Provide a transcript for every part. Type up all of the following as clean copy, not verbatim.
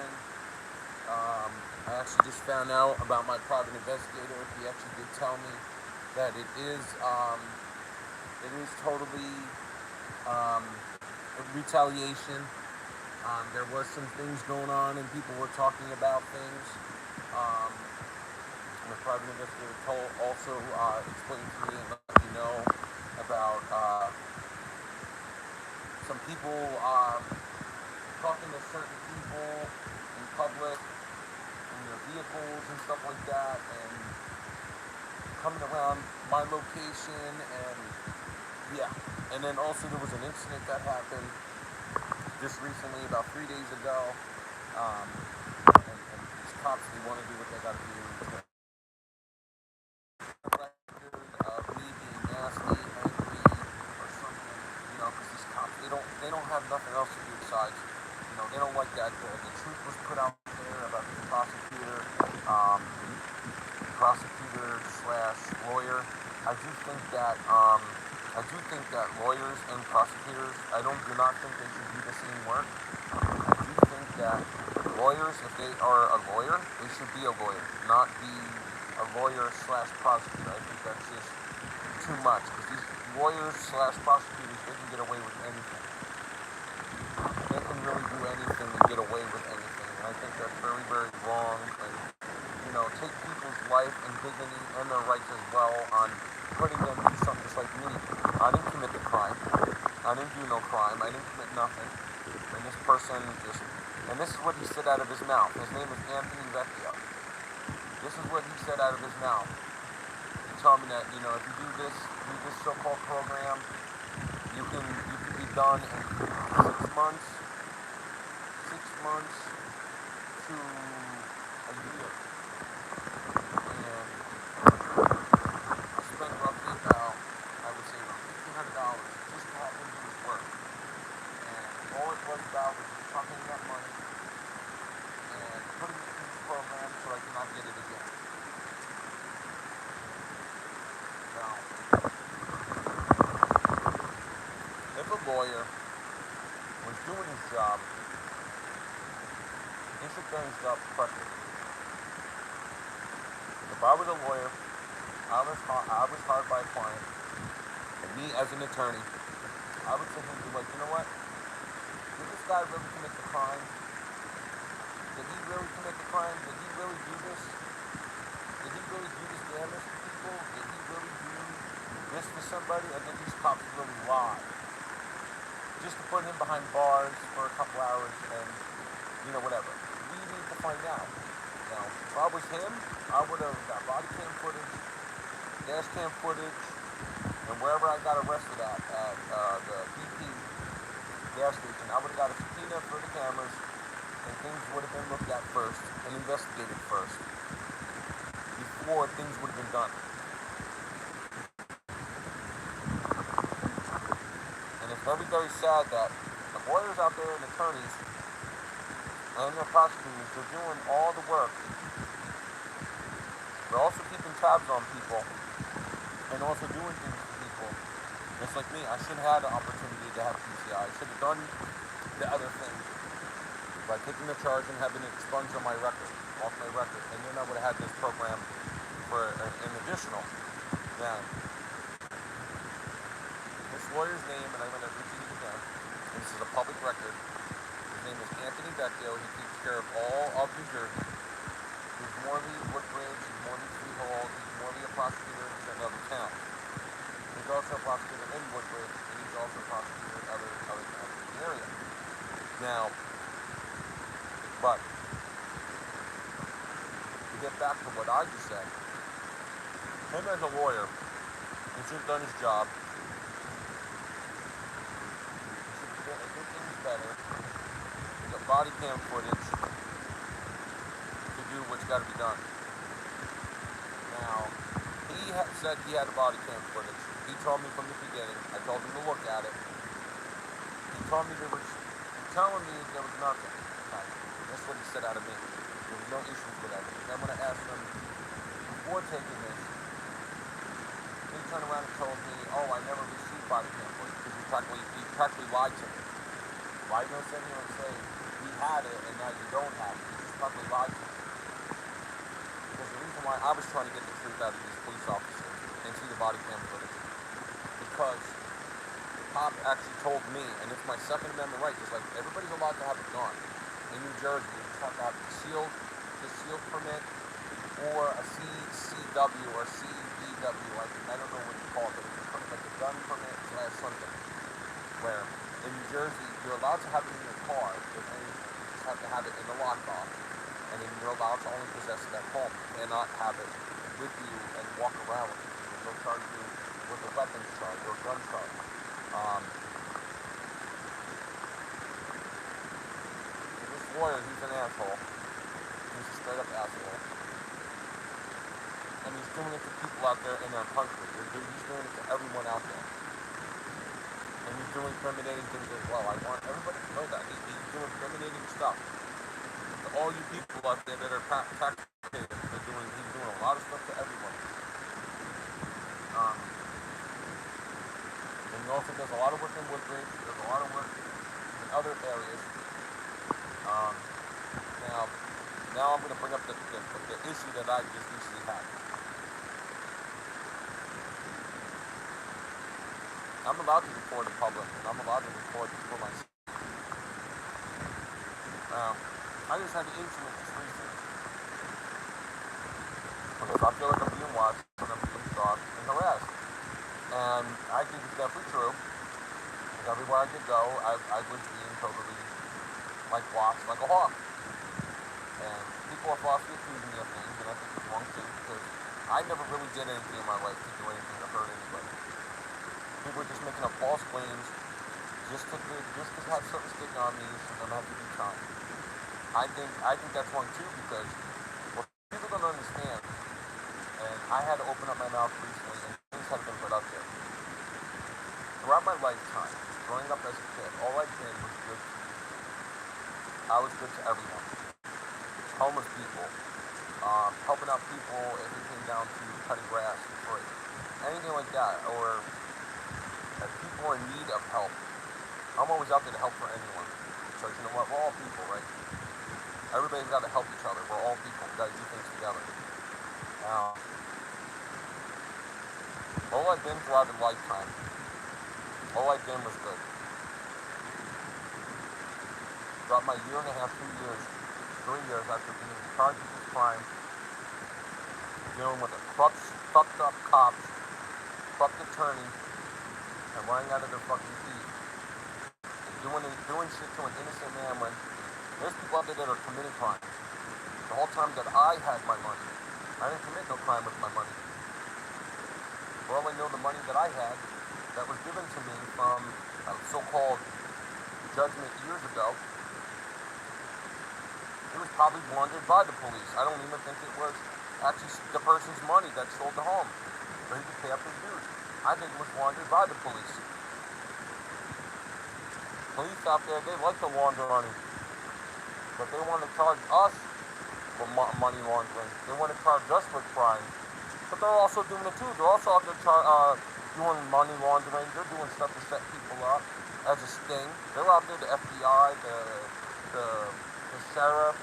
thing. I actually just found out about my private investigator. He actually did tell me that it is totally um, a retaliation. There was some things going on, and people were talking about things. Um, my private investigator also explained to me and let me know about some people talking to certain people in public in their vehicles and stuff like that, and coming around my location, and yeah. And then also there was an incident that happened just recently, about 3 days ago. Um, and these cops, they want to do what they got to do to record of me being nasty, angry, or something. Because these cops, they don't have nothing else to do besides, they don't like that the truth was put out there about the prosecutor slash lawyer. I do think that lawyers and prosecutors, do not think they should do the same work. I do think that lawyers, if they are a lawyer, they should be a lawyer, not be a lawyer slash prosecutor. I think that's just too much, because these lawyers slash prosecutors, they can get away with anything. They can really do anything and get away with anything. And I think that's very, very wrong. And take people's life and dignity and their rights as well on putting them through something just like me. I didn't commit the crime. I didn't do no crime. I didn't commit nothing. And this person and this is what he said out of his mouth. His name is Anthony Vecchio. This is what he said out of his mouth. He told me that, if you do this so-called program, you can be done in 6 months to a year. And I spent roughly about, I would say around $1,500 just to have him do his work. And all it was about was just talking that money and putting it in this program so I could not get it again. Now, if a lawyer was doing his job, he should do his job correctly. If I was a lawyer, I was hired by a client, and me as an attorney, I would sit here and be like, you know what? Did this guy really commit the crime? Did he really commit the crime? Did he really do this? Did he really do this damage to people? Did he really do this to somebody? Or did these cops really lie? Just to put him behind bars for a couple hours and, whatever. We need to find out. Now, if I was him, I would have got body cam footage, dash cam footage, and wherever I got arrested at the BP gas station, I would have got a subpoena for the cameras, and things would have been looked at first and investigated first before things would have been done. And it's very, very sad that the lawyers out there and attorneys and the prosecutors are doing all the work. They're also keeping tabs on people and also doing things to people. Just like me, I should have had the opportunity to have PCI. I should have done the other thing by taking the charge and having it expunged on my record, off my record, and then I would have had this program for an additional. Now, this lawyer's name, and I'm going to repeat it again. This is a public record. His name is Anthony Vecchio. He takes care of all of New Jersey. He's Morley, Woodbridge, he's Morley, Freehold, he's Morley a prosecutor in another town. He's also a prosecutor in Woodbridge, and he's also a prosecutor in other towns in the area. Now, but to get back to what I just said, him as a lawyer, he should have done his job. He should have did things better. He got body cam footage to do what's got to be done. Now, he said he had a body cam footage. He told me from the beginning. I told him to look at it. He told me there was nothing. That's what he said out of me. There was no issues with everything. Then when I asked him before taking this, he turned around and told me, "Oh, I never received body cam footage," because he practically lied to me. Why are you gonna sit here and say we had it and now you don't have it. You just probably lied to me. Because the reason why I was trying to get the truth out of these police officers and see the body cam footage, because the cop actually told me, and it's my Second Amendment right, just like everybody's allowed to have a gun. In New Jersey, you just have to have a concealed permit or a CCW or CBW. I don't know what you call it, but it's a permit, like a gun permit slash something. Where in New Jersey, you're allowed to have it in your car, if anything. You just have to have it in the lockbox. And then you're allowed to only possess it at home. You cannot have it with you and walk around with it. They'll charge you with a weapons charge or a gun charge. This lawyer, he's an asshole. He's a straight up asshole. And he's doing it to people out there in our country. He's doing it to everyone out there. And he's doing incriminating things as well. I want everybody to know that. He's doing incriminating stuff. To all you people out there that are taxpayers, he's doing a lot of stuff to everyone. And he also does a lot of work in Woodbridge. He does a lot of work in other areas. Now I'm going to bring up the issue that I just recently had. I'm allowed to record in public, and I'm allowed to record for myself. I just had the incident just recently. Because I feel like I'm being watched, and I'm being stalked and harassed. And I think it's definitely true. Because everywhere I could go, I was being totally, like, watched like a hawk. And people are falsely accusing me of things, and I think it's wrong too, because I never really did anything in my life to do anything to hurt anybody. People are just making up false claims just to have something stick on me so I'm have to do time. I think that's wrong too, because what people don't understand, and I had to open up my mouth recently, and things have been put up there. Throughout my lifetime, growing up as a kid, all I did was good to people. I was good to everyone. Homeless people, helping out people if it came down to cutting grass for free. Anything like that, or if people are in need of help, I'm always out there to help for anyone. So you know what, we're all people, right? Everybody's got to help each other. We're all people. We got to do things together. All I've been throughout a lifetime, all I've been was good. Throughout my year and a half, 2 years, 3 years after being charged with this crime, dealing with a fucked up cops, corrupt attorney, and running out of their fucking teeth, and doing shit to an innocent man when there's people out there that are committing crimes. The whole time that I had my money, I didn't commit no crime with my money. For all I know, the money that I had, that was given to me from a so-called judgment years ago, it was probably laundered by the police. I don't even think it was actually the person's money that sold the home, so he could pay up his dues. I think it was laundered by the police. Police out there, they like to launder money, but they want to charge us for money laundering. They want to charge us with crime, but they're also doing it too. They're also out there doing money laundering. They're doing stuff to set people up as a sting. They're out there, the FBI, the sheriff,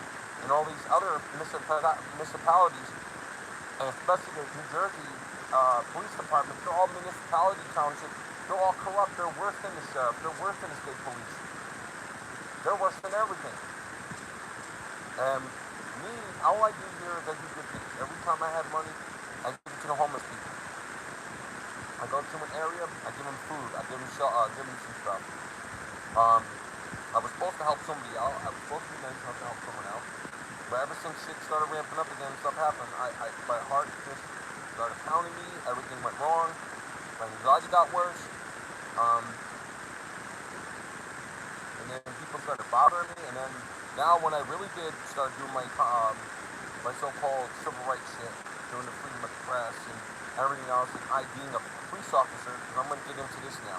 and all these other municipalities, and especially the New Jersey police department. They're all municipality townships. They're all corrupt. They're worse than the sheriff. They're worse than the state police. They're worse than everything. And me, all I do here is I do good things. Every time I have money, I give it to the homeless people. I go to an area, I give them food, I give them some stuff. I was supposed to help somebody out. I was supposed to be nice enough to help someone else. But ever since shit started ramping up again and stuff happened, my heart just started pounding me. Everything went wrong. My anxiety got worse. And then people started bothering me. And then now when I really did start doing my so-called civil rights shit, doing the freedom of the press and everything else, and I being a police officer, because I'm going to get into this now.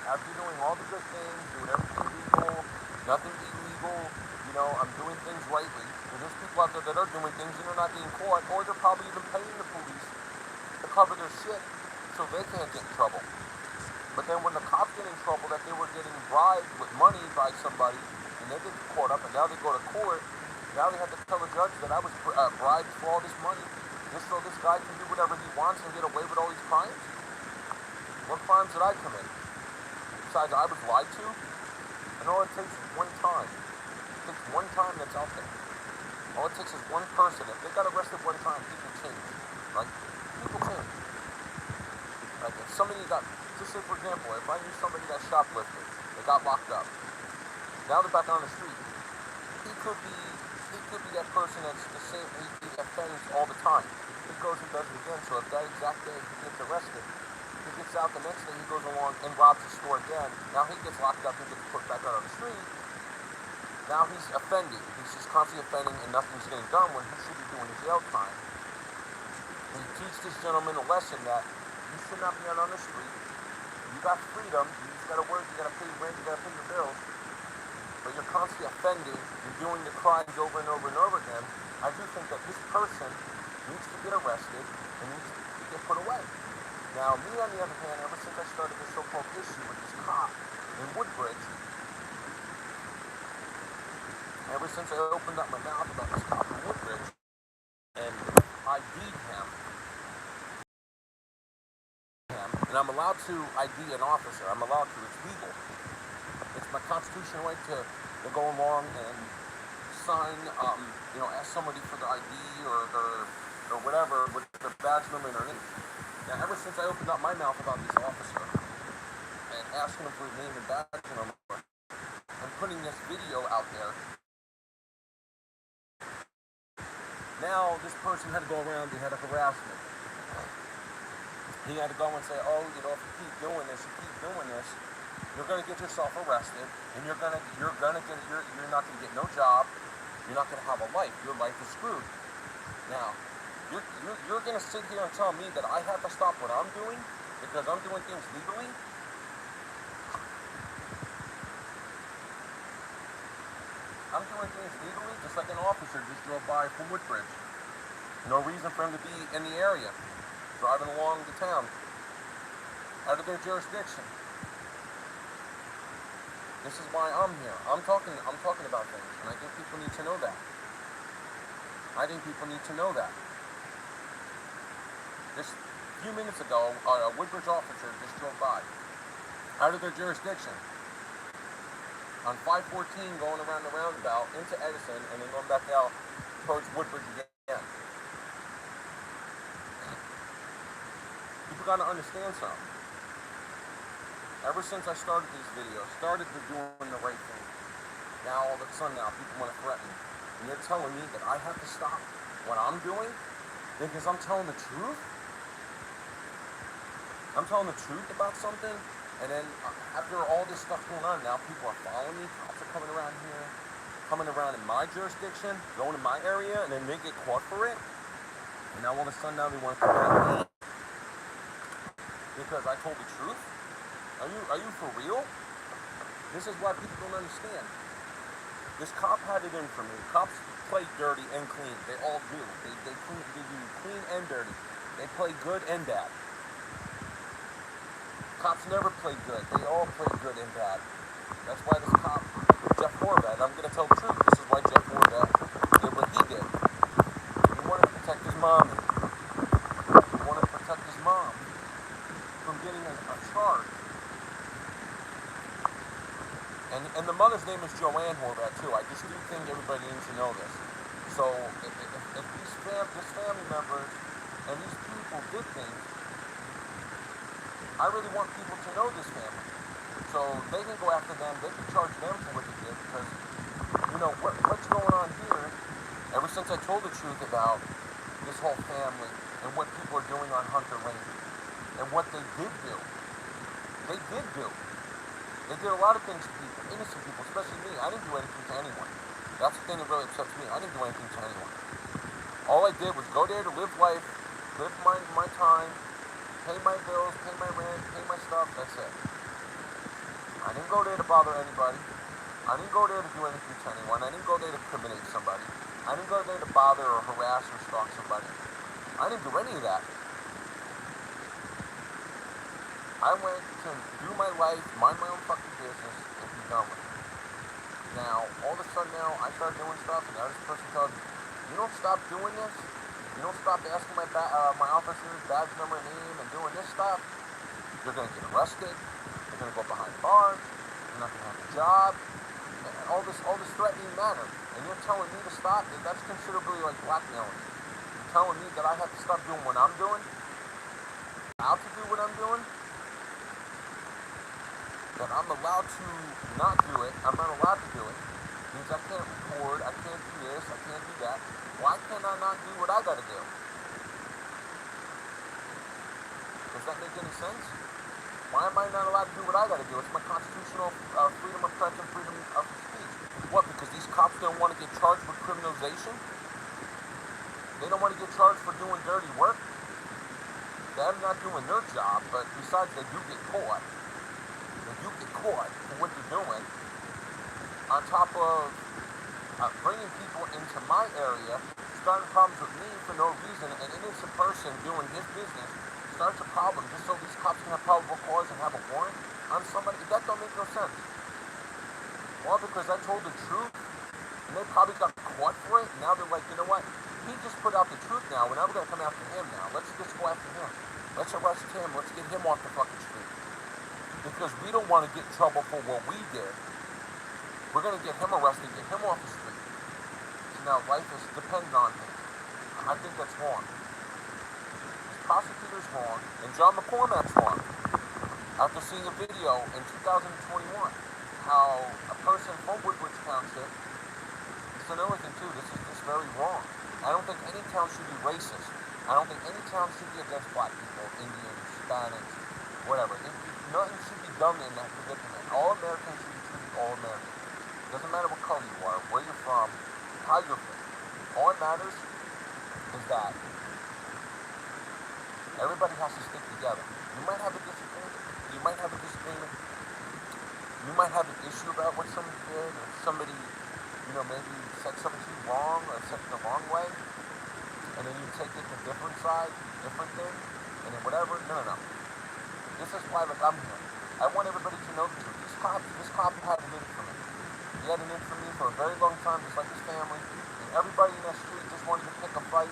After doing all the good things, doing everything legal, nothing illegal, you know, I'm doing things rightly. There's people out there that are doing things and they're not getting caught, or they're probably even paying the police to cover their shit so they can't get in trouble. But then when the cops get in trouble that they were getting bribed with money by somebody, and they get caught up, and now they go to court. Now they have to tell the judge that I was bribed for all this money just so this guy can do whatever he wants and get away with all these crimes. What crimes did I commit? Besides, I was lied to, and all it takes is one time. It takes one time that's out there. All it takes is one person. If they got arrested one time, people change, right? People change. Like if somebody got, just say for example, if I knew somebody that shoplifted, they got locked up. Now they're back on the street. He could be that person that's the same. He offends all the time. He goes and does it again. So if that exact day he gets arrested, he gets out the next day, he goes along and robs the store again. Now he gets locked up and gets put back out on the street. Now he's offending. He's just constantly offending and nothing's getting done when he should be doing jail time. And he teaches this gentleman a lesson that you should not be out on the street. You got freedom. You just got to work. You got to pay rent. You got to pay your bills. But you're constantly offending. You're doing the crimes over and over and over again. I do think that this person needs to get arrested and needs to get put away. Now, me on the other hand, ever since I started this so-called issue with this cop in Woodbridge, ever since I opened up my mouth about this cop in Woodbridge and ID'd him, and I'm allowed to ID an officer. I'm allowed to. It's legal. It's my constitutional right to go along and sign, ask somebody for their ID or whatever with their badge number or anything. Now, ever since I opened up my mouth about this officer and asking him for his name and badge number and putting this video out there, now this person had to go around, they had to harass me. He had to go and say, oh, if you keep doing this, you're gonna get yourself arrested, and you're not gonna get no job, you're not gonna have a life. Your life is screwed. Now, you're gonna sit here and tell me that I have to stop what I'm doing because I'm doing things legally? I'm doing things legally, just like an officer just drove by from Woodbridge. No reason for him to be in the area, driving along the town, out of their jurisdiction. This is why I'm here. I'm talking about things, and I think people need to know that. Just a few minutes ago, a Woodbridge officer just drove by, out of their jurisdiction, on 514 going around the roundabout into Edison, and then going back out towards Woodbridge again. People got to understand something. Ever since I started these videos, started doing the right thing, now all of a sudden people want to threaten me. And they're telling me that I have to stop what I'm doing because I'm telling the truth? I'm telling the truth about something, and then after all this stuff going on, now people are following me, cops are coming around here, coming around in my jurisdiction, going to my area, and then they get caught for it. And now all of a sudden now they want to come at me because I told the truth? Are you for real? This is why people don't understand. This cop had it in for me. Cops play dirty and clean. They all do. They do clean and dirty. They play good and bad. Cops never play good. They all play good and bad. That's why this cop, Jeff Horvath, I'm going to tell the truth. This is why Jeff Horvath did what he did. He wanted to protect his mommy. He wanted to protect his mom from getting a charge. And the mother's name is Joanne Horvath, too. I just do think everybody needs to know this. So, if these family members and these people did things, I really want people to know this family. So, they can go after them, they can charge them for what they did, because, what's going on here, ever since I told the truth about this whole family and what people are doing on Hunter Lane, and what they did do. They did a lot of things to people, innocent people, especially me. I didn't do anything to anyone. That's the thing that really upsets me. I didn't do anything to anyone. All I did was go there to live life, live my time, pay my bills, pay my rent, pay my stuff, that's it. I didn't go there to bother anybody. I didn't go there to do anything to anyone. I didn't go there to criminate somebody. I didn't go there to bother or harass or stalk somebody. I didn't do any of that. I went to do my life, mind my own fucking business, and be done with it. Now, all of a sudden now, I start doing stuff, and now this person tells me, you don't stop doing this, you don't stop asking my officer's badge number and name and doing this stuff, you're going to get arrested, you're going to go behind bars, you're not going to have a job, and all this threatening manner. And you're telling me to stop? That's considerably like blackmailing. You're telling me that I have to stop doing what I'm doing? How to do what I'm doing? That I'm allowed to not do it. I'm not allowed to do it. It means I can't record, I can't do this, I can't do that. Why can't I not do what I gotta do? Does that make any sense? Why am I not allowed to do what I gotta do? It's my constitutional freedom of press and freedom of speech. What, because these cops don't want to get charged with criminalization? They don't want to get charged for doing dirty work? They're not doing their job, but besides they do get caught. They do get caught for what they're doing. On top of bringing people into my area, starting problems with me for no reason, an innocent person doing his business starts a problem just so these cops can have probable cause and have a warrant on somebody. That don't make no sense. Well, because I told the truth, and they probably got caught for it, and now they're like, you know what? He just put out the truth now, we're never going to come after him now. Let's just go after him. Let's arrest him. Let's get him off the fucking street. Because we don't want to get in trouble for what we did. We're going to get him arrested, get him off the street. So now life is dependent on him. I think that's wrong. This prosecutor's wrong, and John McCormack's wrong. After seeing a video in 2021, how a person from Woodbridge Township, it's another thing too, this is just very wrong. I don't think any town should be racist. I don't think any town should be against black people, Indians, Hispanics, whatever. Nothing should be done in that predicament. All Americans should be treated all Americans. It doesn't matter what color you are, where you're from, how you're from. All that matters is that everybody has to stick together. You might have a disagreement. You might have a disagreement. You might have an issue about what somebody did, or somebody, maybe said something to you wrong, or said it the wrong way, and then you take it to a different side, different thing, and then whatever. No. This is why, I'm here. I want everybody to know the truth. This cop had it in for me. He had it in for me for a very long time, just like his family. And everybody in that street just wanted to pick a fight.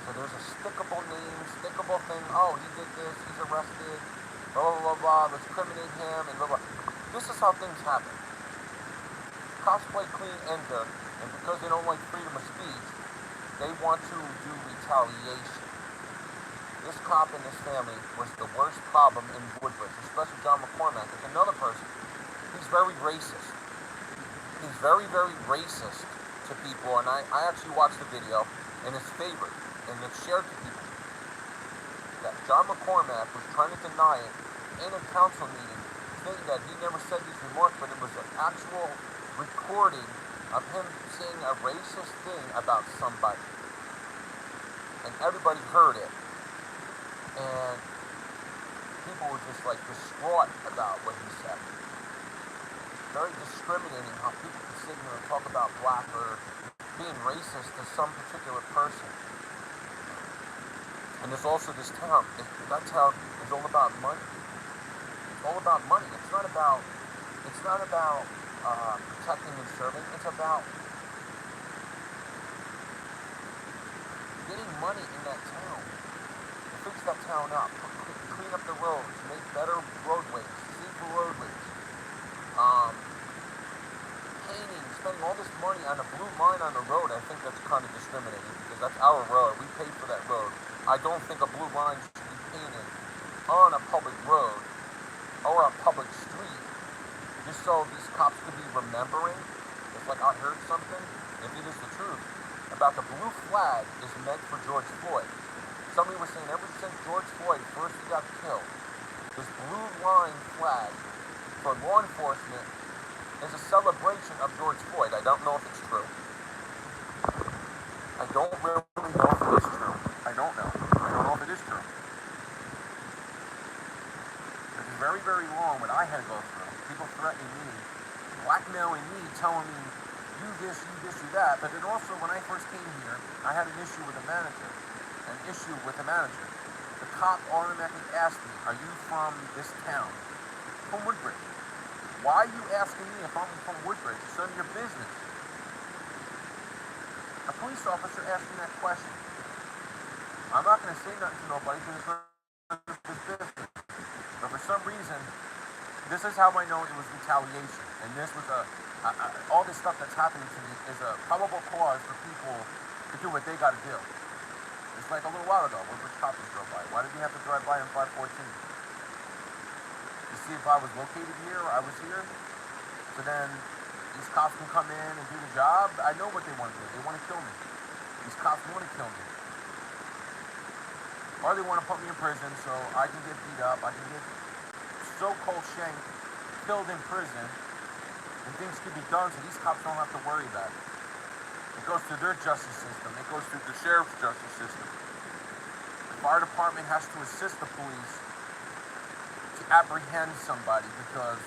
So there's a stickable name, stickable thing. Oh, he did this, he's arrested, blah, blah, blah, blah. Let's criminate him, and blah, blah. This is how things happen. Cops play clean and dirt, and because they don't like freedom of speech, they want to do retaliation. This cop and his family was the worst problem in Woodbridge, especially John McCormack. There's another person. He's very racist. He's very, very racist to people, and I actually watched the video, and it's favored, and it's shared to people. That John McCormack was trying to deny it in a council meeting, saying that he never said these remarks, but it was an actual recording of him saying a racist thing about somebody. And everybody heard it. And people were just like distraught about what he said. Very discriminating how people can sit here and talk about black or being racist to some particular person. And there's also this town. That town is all about money. It's all about money. It's not about protecting and serving. It's about getting money in that town. Fix that town up, clean up the roads, make better roadways, safer roadways, painting, spending all this money on a blue line on the road. I think that's kind of discriminating because that's our road. We pay for that road. I don't think a blue line should be painted on a public road or a public street just so these cops could be remembering. It's like I heard something, if it is the truth, about the blue flag is meant for George Floyd. Somebody was saying ever since George Floyd first got killed, this blue line flag for law enforcement is a celebration of George Floyd. I don't know if it's true. I don't really know if it is true. I don't know. I don't know if it is true. It's very, very long what I had to go through. People threatening me, blackmailing me, telling me, do this, do that. But then also, when I first came here, I had an issue with the manager. The cop automatically asked me, are you from this town? From Woodbridge. Why are you asking me if I'm from Woodbridge? It's none of your business. A police officer asked me that question. I'm not going to say nothing to nobody because it's none of his business. But for some reason, this is how I know it was retaliation. And this was all this stuff that's happening to me is a probable cause for people to do what they got to do. It's like a little while ago, Woodbridge cops drove by. Why did we have to drive by on 514? To see if I was located here or I was here? So then these cops can come in and do the job. I know what they want to do. They want to kill me. These cops want to kill me. Or they want to put me in prison so I can get beat up. I can get so-called shanked, killed in prison, and things can be done so these cops don't have to worry about it. It goes through their justice system. It goes through the sheriff's justice system. The fire department has to assist the police to apprehend somebody because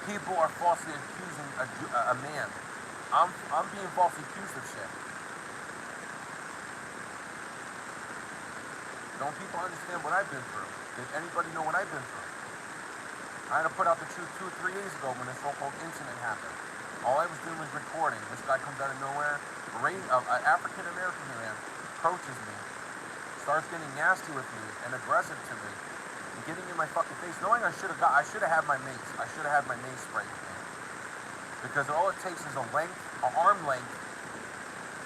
people are falsely accusing a man. I'm being falsely accused of shit. Don't people understand what I've been through? Did anybody know what I've been through? I had to put out the truth 2 or 3 days ago when this so-called incident happened. All I was doing was recording. This guy comes out of nowhere. An African-American man approaches me, starts getting nasty with me and aggressive to me, and getting in my fucking face, knowing I should have had my mace. I should have had my mace spray with me. Because all it takes is an arm length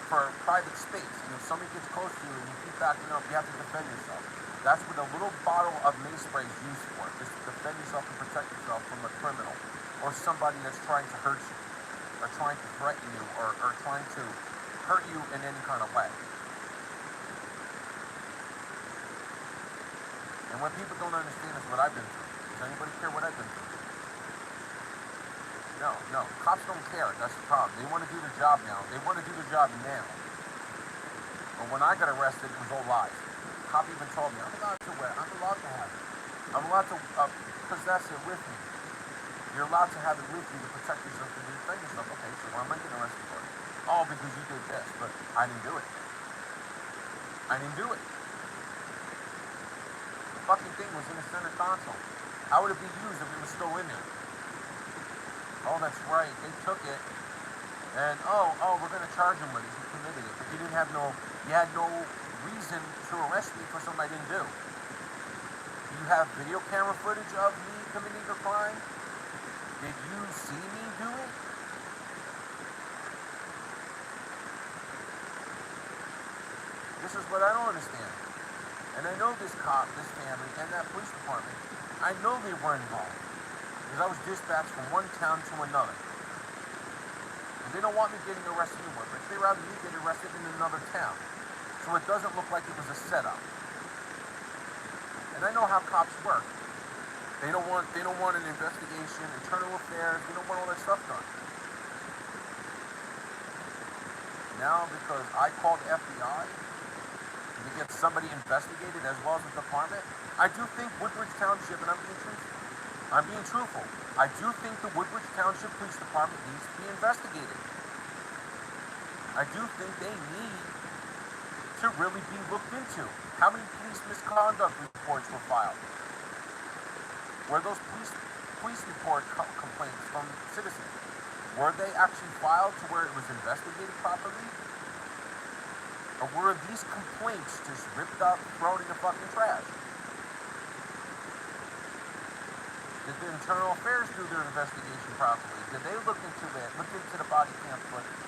for private space. And if somebody gets close to you and you keep backing up, you have to defend yourself. That's what a little bottle of mace spray is used for, just to defend yourself and protect yourself from a criminal or somebody that's trying to hurt you or trying to threaten you or trying to hurt you in any kind of way. And what people don't understand is what I've been through. Does anybody care what I've been through? No. Cops don't care. That's the problem. They want to do their job now. They want to do their job now. But when I got arrested, it was all lies. The cop even told me, I'm allowed to wear it. I'm allowed to have it. I'm allowed to possess it with me. You're allowed to have it with you to protect yourself and defend yourself. Okay, so why am I getting arrested for it? Oh, because you did this, but I didn't do it. I didn't do it. The fucking thing was in the center console. How would it be used if it was still in there? Oh, that's right. They took it, and we're gonna charge him with it. He committed it, but you had no reason to arrest me for something I didn't do. Do you have video camera footage of me committing a crime? Did you see me do it? This is what I don't understand. And I know this cop, this family, and that police department, I know they were involved. Because I was dispatched from one town to another. And they don't want me getting arrested in Woodbridge. They rather me get arrested in another town. So it doesn't look like it was a setup. And I know how cops work. They don't want an investigation, internal affairs, they don't want all that stuff done. Now, because I called the FBI to get somebody investigated as well as the department, I do think Woodbridge Township, and I'm being truthful, I do think the Woodbridge Township Police Department needs to be investigated. I do think they need to really be looked into. How many police misconduct reports were filed? Were those police report complaints from citizens? Were they actually filed to where it was investigated properly? Or were these complaints just ripped up, thrown in the fucking trash? Did the internal affairs do their investigation properly? Did they look into the body cam footage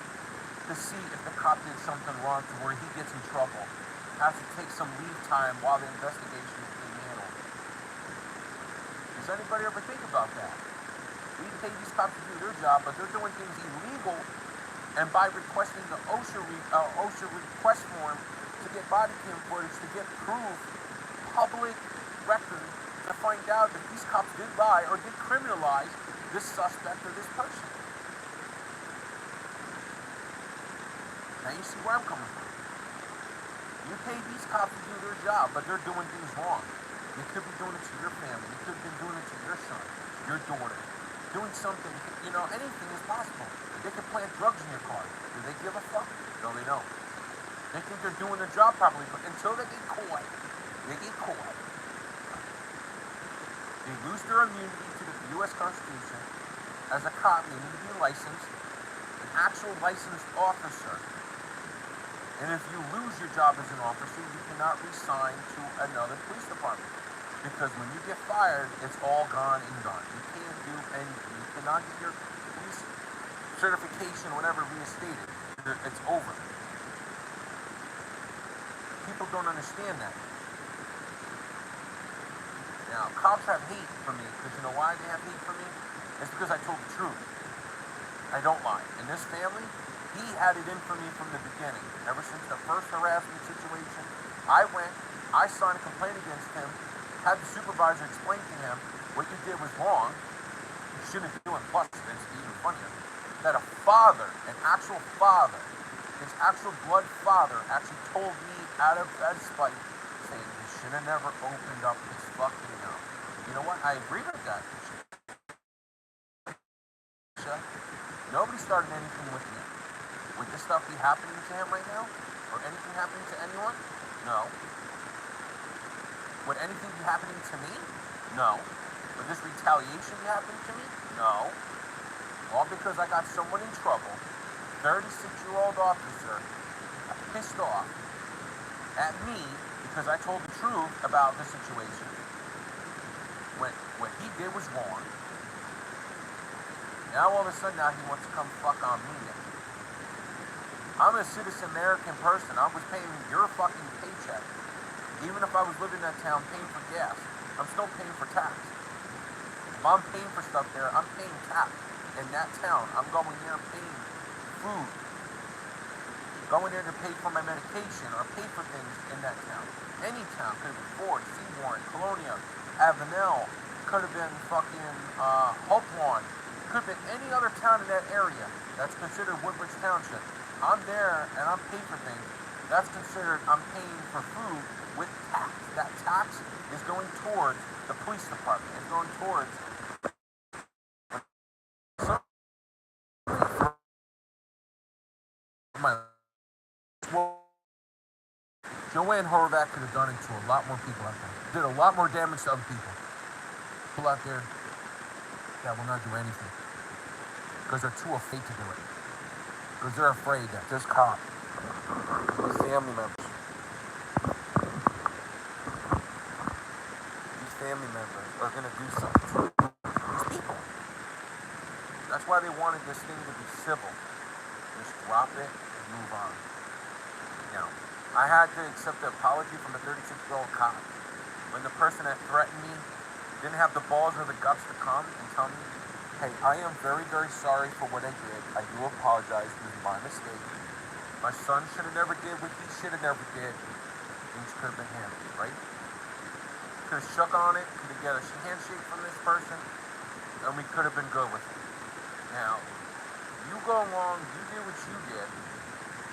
to see if the cop did something wrong to where he gets in trouble, has to take some leave time while the investigation is being handled? Does anybody ever think about that? We pay these cops to do their job, but they're doing things illegal, and by requesting the OSHA request form to get body cam footage, to get proof, public record, to find out that these cops did lie or did criminalize this suspect or this person. Now you see where I'm coming from. You pay these cops to do their job, but they're doing things wrong. You could be doing it to your family. You could have been doing it to your son, your daughter. Doing something, anything is possible. They could plant drugs in your car. Do they give a fuck? No, they don't. They think they're doing their job properly, but until they get caught, they lose their immunity to the U.S. Constitution, As a cop, you need to be licensed, an actual licensed officer. And if you lose your job as an officer, you cannot resign to another police department. Because when you get fired, it's all gone and done. You can't do anything. You cannot get your police certification, whatever, reinstated. It's over. People don't understand that. Now, cops have hate for me, because you know why they have hate for me? It's because I told the truth. I don't lie. In this family, he had it in for me from the beginning. Ever since the first harassment situation, I signed a complaint against him, had the supervisor explain to him what you did was wrong, you shouldn't be doing. Plus, it's even funnier, that a father, an actual father, his actual blood father actually told me out of spite, saying he should have never opened up his fucking mouth. You know what? I agree with that. Nobody started anything with me. Would this stuff be happening to him right now? Or anything happening to anyone? No. Would anything be happening to me? No. Would this retaliation be happening to me? No. All because I got someone in trouble, 36-year-old officer, pissed off at me because I told the truth about the situation. When what he did was wrong. Now all of a sudden now he wants to come fuck on me. I'm a citizen American person. I was paying your fucking paycheck. Even if I was living in that town paying for gas, I'm still paying for tax. If I'm paying for stuff there, I'm paying tax. In that town, I'm going there paying food. Going there to pay for my medication or pay for things in that town. Any town. Could have been Ford, Seabourn, Colonia, Avenel. Could have been fucking Hope Lawn. Could have been any other town in that area that's considered Woodbridge Township. I'm there and I'm paying for things. That's considered I'm paying for food with tax. That tax is going towards the police department. It's going towards my Joanne Horvath could have done it to a lot more people out there. Did a lot more damage to other people. People out there that will not do anything. Because they're too afraid to do it. Because they're afraid that this cop, these family members, are going to do something to these people. That's why they wanted this thing to be civil. Just drop it and move on. Now, I had to accept the apology from a 36-year-old cop. When the person that threatened me didn't have the balls or the guts to come and tell me, hey, I am very, very sorry for what I did. I do apologize. It was my mistake. My son should have never did what he should have never did. Things could have been handled, right? Could have shook on it, could have got a handshake from this person, and we could have been good with it. Now, you go along, you do what you did.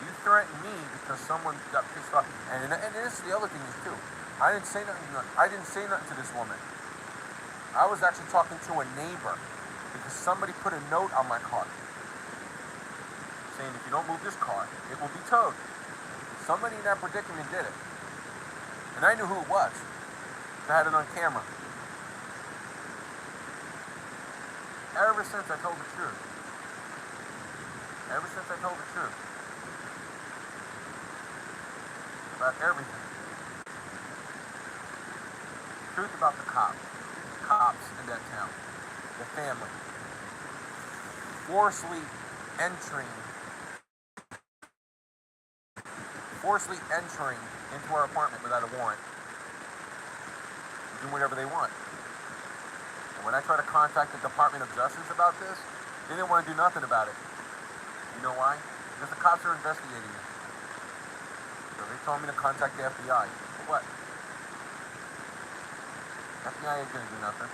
You threatened me because someone got pissed off. And this is the other thing is too. I didn't say nothing to this woman. I was actually talking to a neighbor because somebody put a note on my car saying if you don't move this car, it will be towed. Somebody in that predicament did it. And I knew who it was. I had it on camera. Ever since I told the truth. Ever since I told the truth. About everything. Truth about the cops. Cops in that town. The family. Forcibly entering into our apartment without a warrant. Do whatever they want. And when I try to contact the Department of Justice about this, they didn't want to do nothing about it. You know why? Because the cops are investigating me. So they told me to contact the FBI. For what? FBI ain't gonna do nothing.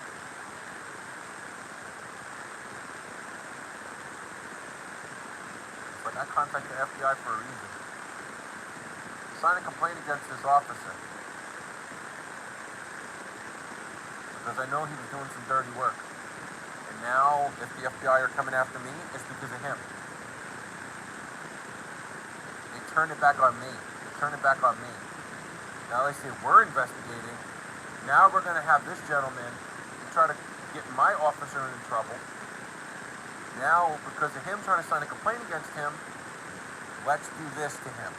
But I contact the FBI for a reason. Sign a complaint against this officer. Because I know he was doing some dirty work. And now, if the FBI are coming after me, it's because of him. They turned it back on me. Now they say, we're investigating. Now we're going to have this gentleman try to get my officer in trouble. Now, because of him trying to sign a complaint against him, let's do this to him.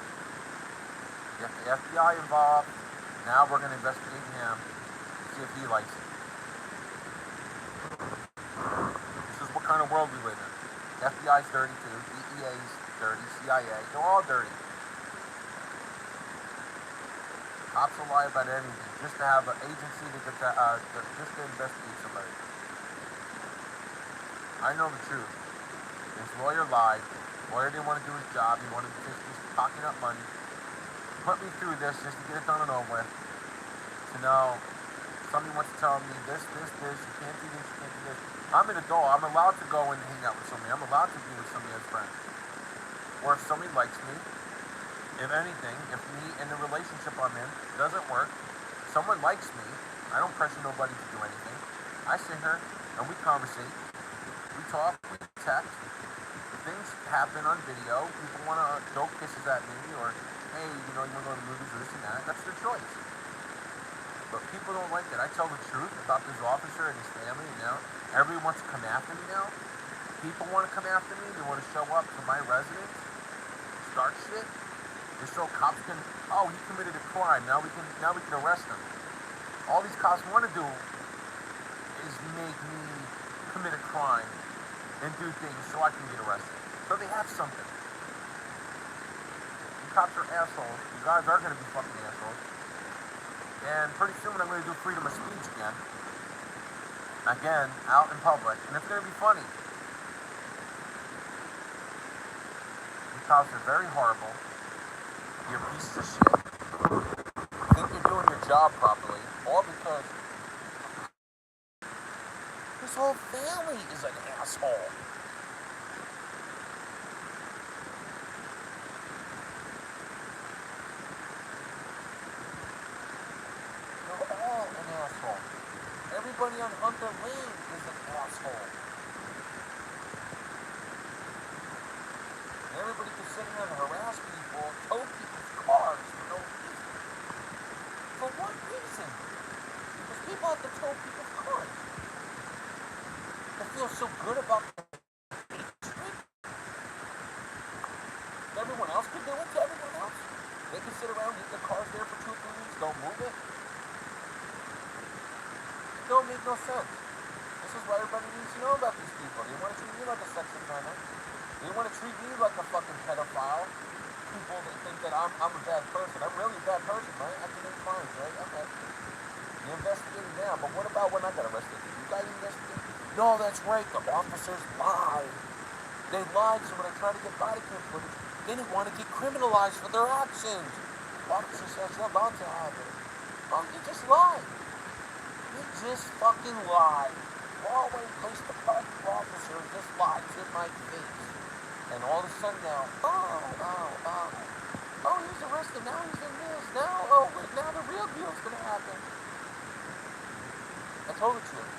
Get the FBI involved. Now we're going to investigate him, see if he likes it. This is what kind of world we live in. FBI's dirty too. DEA's dirty. CIA. They're all dirty. Cops will lie about anything just to have an agency to get just to investigate somebody. I know the truth. This lawyer lied. Lawyer didn't want to do his job. He wanted to just pocking up money. Put me through this just to get it done and over with. To know somebody wants to tell me this, you can't do this, you can't do this. I'm an adult. I'm allowed to go and hang out with somebody. I'm allowed to be with somebody as friends. Or if somebody likes me, if anything, if me and the relationship I'm in doesn't work, someone likes me, I don't pressure nobody to do anything. I sit here and we conversate, we talk, we text. Things happen on video. People want to throw kisses at me, or hey, you want to go to the movies or this and that. That's their choice. But people don't like it. I tell the truth about this officer and his family. Everybody wants to come after me now. People want to come after me. They want to show up to my residence, start shit. Just so cops can. Oh, he committed a crime. Now we can arrest him. All these cops want to do is make me commit a crime and do things so I can get arrested. So they have something. You cops are assholes. You guys are going to be fucking assholes. And pretty soon I'm going to do freedom of speech again. Again, out in public. And it's going to be funny. You cops are very horrible. You're pieces of shit. You think you're doing your job properly, all because his whole family is an asshole. They're all an asshole. Everybody on Hunter Lane is an asshole. And everybody can sit around and harass people, tow people's cars for no reason. For what reason? Because people have to tow people's cars. They feel so good about the street. Everyone else can do it to everyone else. They can sit around, leave their cars there for 2 or 3 weeks, don't move it. It don't make no sense. This is why everybody needs to know about these people. They want to treat me like a sex offender. They want to treat me like a fucking pedophile. People that think that I'm a bad person. I'm really a bad person, right? I commit crimes, right? Okay. You're investigating now, but what about when I got arrested? Did you guys investigate? No, that's right. The officers lied. They lied, so when I tried to get body cam footage, they didn't want to get criminalized for their actions. Officer says you're allowed to have it. Oh, you just lied. You just fucking lied. Broadway Police Department officer just lied to my face. And all of a sudden now, oh, he's arrested, now he's in this, now the real deal's gonna happen. I told the truth.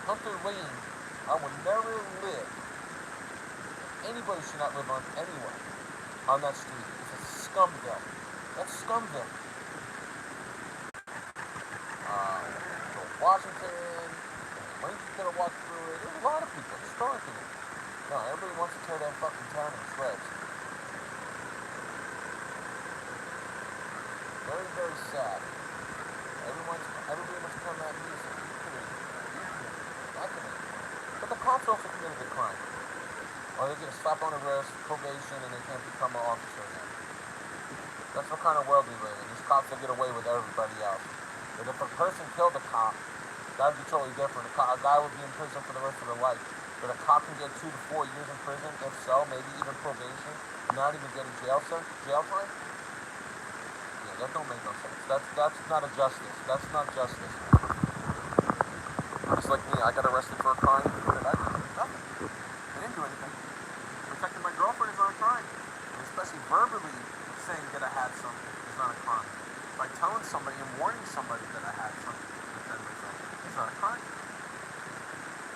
Hunter Lane, I would never live. Anybody should not live on anywhere on that street. It's a scumville. That's scumville. Washington, Lincoln could have walked through it. There's a lot of people starting it. No, everybody wants to tear that fucking town in shreds. Very, very sad. Everybody wants to come at me and say, you committed it. I committed it. But the cops also committed a crime. Or they get a slap on the wrist, probation, and they can't become an officer again. That's what kind of world we live in. These cops will get away with everybody else. But if a person killed a cop, that would be totally different. A guy would be in prison for the rest of their life. But a cop can get 2 to 4 years in prison, if so, maybe even probation, and not even get a jail time. Yeah, that don't make no sense. That's not a justice. That's not justice. Just like me, I got arrested for a crime. What did I do? Nothing. I didn't do anything. Protecting my girlfriend is not a crime. And especially verbally saying that I had something is not a crime. By telling somebody and warning somebody that I had something to defend myself, it's not a crime.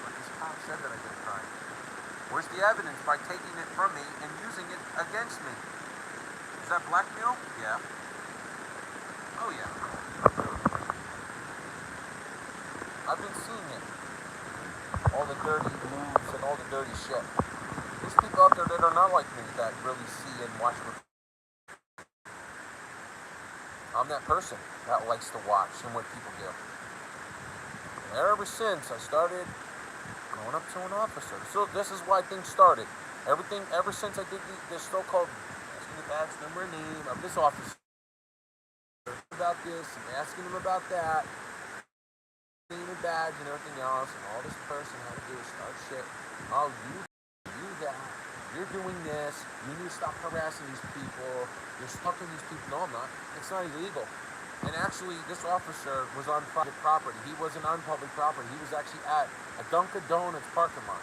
But this cop said that I did a crime. Where's the evidence? By taking it from me and using it against me. Is that blackmail? Yeah. Oh yeah. I've been seeing it. all the dirty moves and all the dirty shit. There's people out there that are not like me that really see and watch. I'm that person that likes to watch and what people do. And ever since I started going up to an officer, so this is why things started. Everything ever since I did this so-called asking the badge number and name of this officer about this and asking him about that, name and badge and everything else, and all this person had to do is start shit. Oh, you that. You're doing this. You need to stop harassing these people. You're stalking these people. No, I'm not. It's not illegal. And actually, this officer was on private property. He wasn't on public property. He was actually at a Dunkin' Donuts parking lot.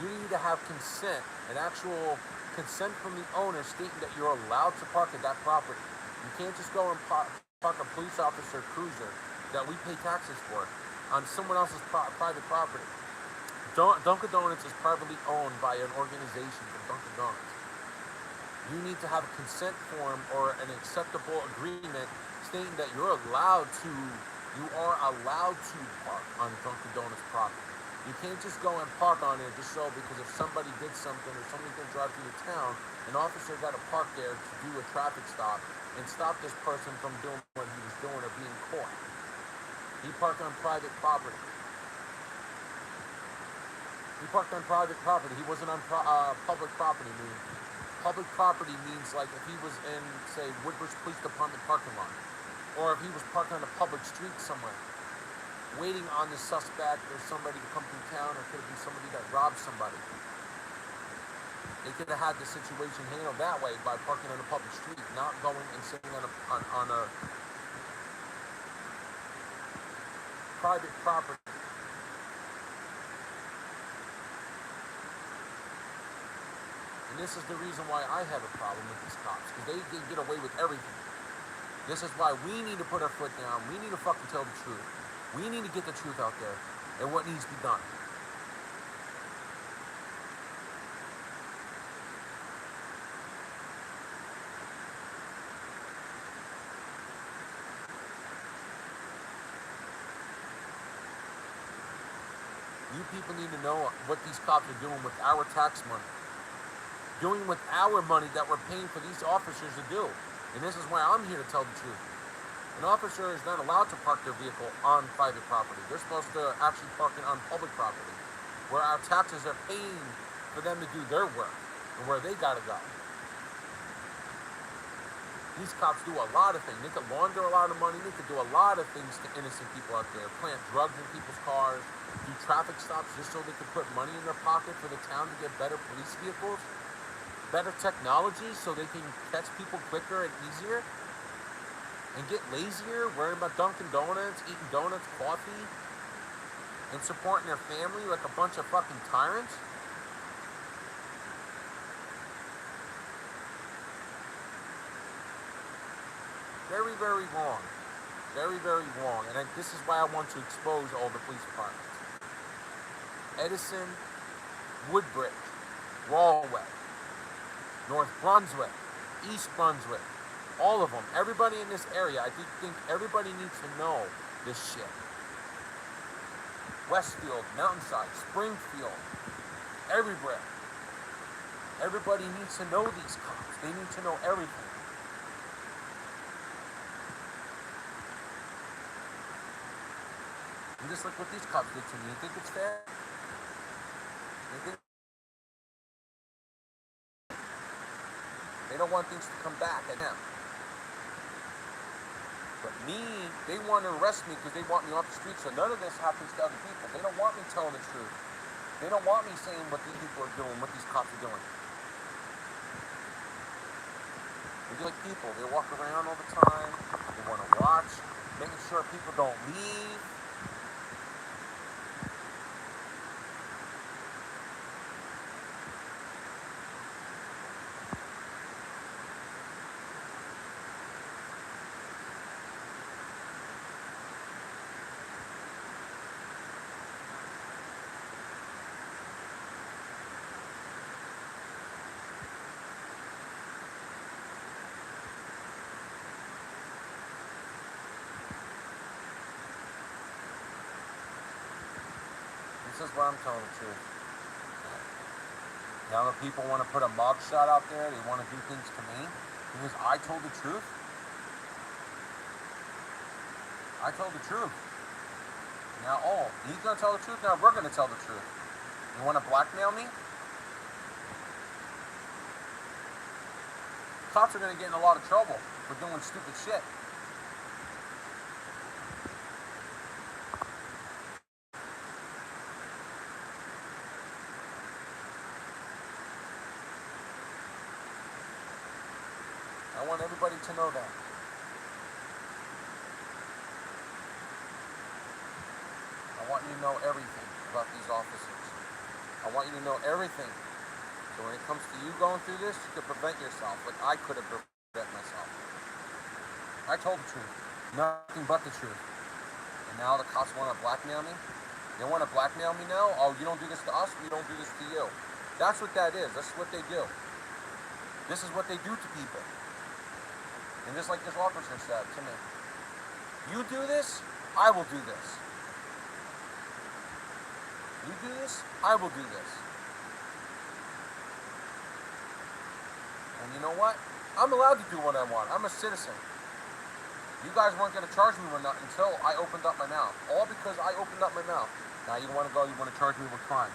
You need to have consent, an actual consent from the owner stating that you're allowed to park at that property. You can't just go and park a police officer cruiser that we pay taxes for on someone else's private property. Dunkin' Donuts is privately owned by an organization from Dunkin' Donuts. You need to have a consent form or an acceptable agreement stating that you are allowed to park on Dunkin' Donuts property. You can't just go and park on it just so because if somebody did something or somebody's going to drive through the town, an officer got to park there to do a traffic stop and stop this person from doing what he was doing or being caught. He parked on private property. He parked on private property. He wasn't on public property. Public property means like if he was in, say, Woodbridge Police Department parking lot, or if he was parked on a public street somewhere, waiting on the suspect or somebody to come through town, or could have been somebody that robbed somebody. They could have had the situation handled that way by parking on a public street, not going and sitting on a private property. And this is the reason why I have a problem with these cops, because they get away with everything. This is why we need to put our foot down. We need to fucking tell the truth. We need to get the truth out there and what needs to be done. You people need to know what these cops are doing with our tax money. Doing with our money that we're paying for these officers to do. And this is why I'm here to tell the truth. An officer is not allowed to park their vehicle on private property. They're supposed to actually park it on public property, where our taxes are paying for them to do their work and where they gotta go. These cops do a lot of things. They could launder a lot of money. They could do a lot of things to innocent people out there. Plant drugs in people's cars, do traffic stops just so they could put money in their pocket for the town to get better police vehicles, better technology so they can catch people quicker and easier. And get lazier, worrying about Dunkin' Donuts, eating donuts, coffee, and supporting their family like a bunch of fucking tyrants. Very, very wrong. Very, very wrong. And this is why I want to expose all the police departments. Edison, Woodbridge, Rahway, North Brunswick, East Brunswick. All of them. Everybody in this area. I think everybody needs to know this shit. Westfield, Mountainside, Springfield, everywhere. Everybody needs to know these cops. They need to know everything. And just like what these cops did to me, you think it's fair? They don't want things to come back at them. But me, they want to arrest me because they want me off the street, so none of this happens to other people. They don't want me telling the truth. They don't want me saying what these people are doing, what these cops are doing. They're like people. They walk around all the time. They want to watch, making sure people don't leave. This is where I'm telling the truth. Now the people want to put a mug shot out there. They want to do things to me because I told the truth. I told the truth. Now, oh, he's going to tell the truth? Now we're going to tell the truth. You want to blackmail me? Cops are going to get in a lot of trouble for doing stupid shit. I want everybody to know that. I want you to know everything about these officers. I want you to know everything. So when it comes to you going through this, you can prevent yourself like I could have prevented myself. I told the truth. Nothing but the truth. And now the cops want to blackmail me? They want to blackmail me now? Oh, you don't do this to us, we don't do this to you. That's what that is. That's what they do. This is what they do to people. And just like this officer said to me, you do this, I will do this. You do this, I will do this. And you know what? I'm allowed to do what I want. I'm a citizen. You guys weren't going to charge me with nothing until I opened up my mouth. All because I opened up my mouth. Now you want to go, you want to charge me with crimes.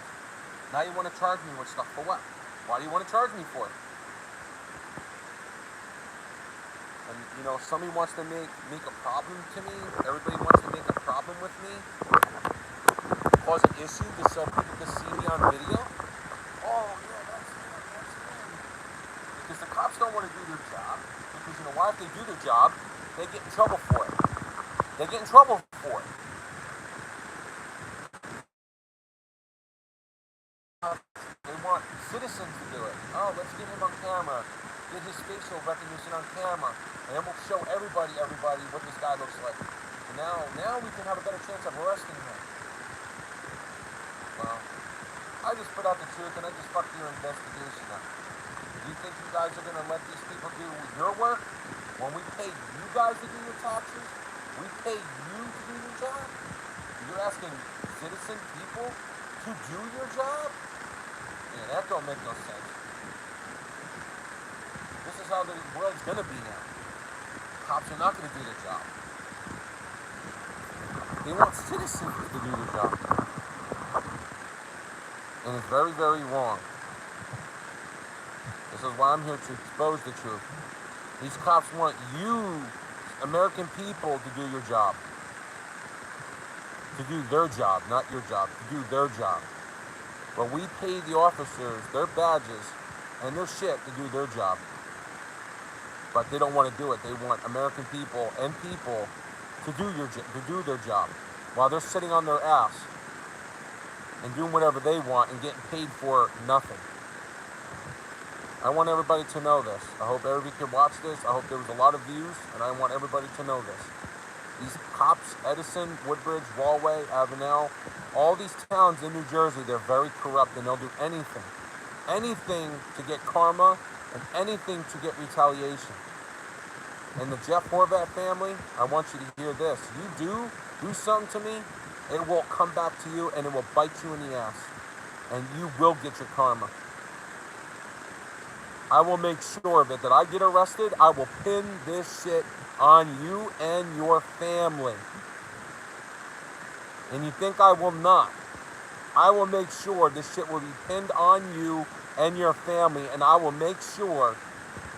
Now you want to charge me with stuff for what? Why do you want to charge me for it? And you know, somebody wants to make a problem to me. Everybody wants to make a problem with me. Cause an issue just so people can see me on video. Oh yeah, that's him. Because the cops don't want to do their job. Because you know why? If they do their job, they get in trouble for it. They get in trouble for it. They want citizens to do it. Oh, let's get him on camera. Get his facial recognition on camera. And then we'll show everybody what this guy looks like. And now we can have a better chance of arresting him. Well, I just put out the truth and I just fucked your investigation up. You think you guys are going to let these people do your work? When we pay you guys to do your taxes, we pay you to do your job? You're asking citizen people to do your job? Yeah, that don't make no sense. This is how the world's going to be now. Cops are not going to do their job. They want citizens to do their job. And it's very, very wrong. This is why I'm here to expose the truth. These cops want you, American people, to do your job. To do their job, not your job. To do their job. But we pay the officers their badges and their shit to do their job. But they don't want to do it. They want American people and people to do their job while they're sitting on their ass and doing whatever they want and getting paid for nothing. I want everybody to know this. I hope everybody can watch this. I hope there was a lot of views, and I want everybody to know this. These cops, Edison, Woodbridge, Rahway, Avenel, all these towns in New Jersey, they're very corrupt, and they'll do anything to get karma and anything to get retaliation. And the Jeff Horvath family, I want you to hear this. You do something to me, it will come back to you and it will bite you in the ass. And you will get your karma. I will make sure that I get arrested. I will pin this shit on you and your family. And you think I will not? I will make sure this shit will be pinned on you and your family, and I will make sure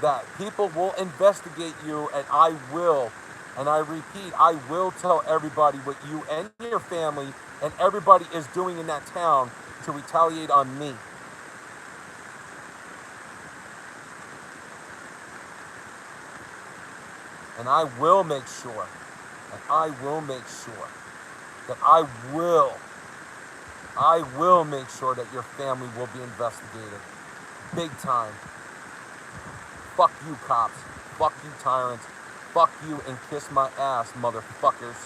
that people will investigate you, and I will, and I repeat, I will tell everybody what you and your family and everybody is doing in that town to retaliate on me. And I will make sure, that I will make sure that your family will be investigated. Big time. Fuck you, cops. Fuck you, tyrants. Fuck you and kiss my ass, motherfuckers.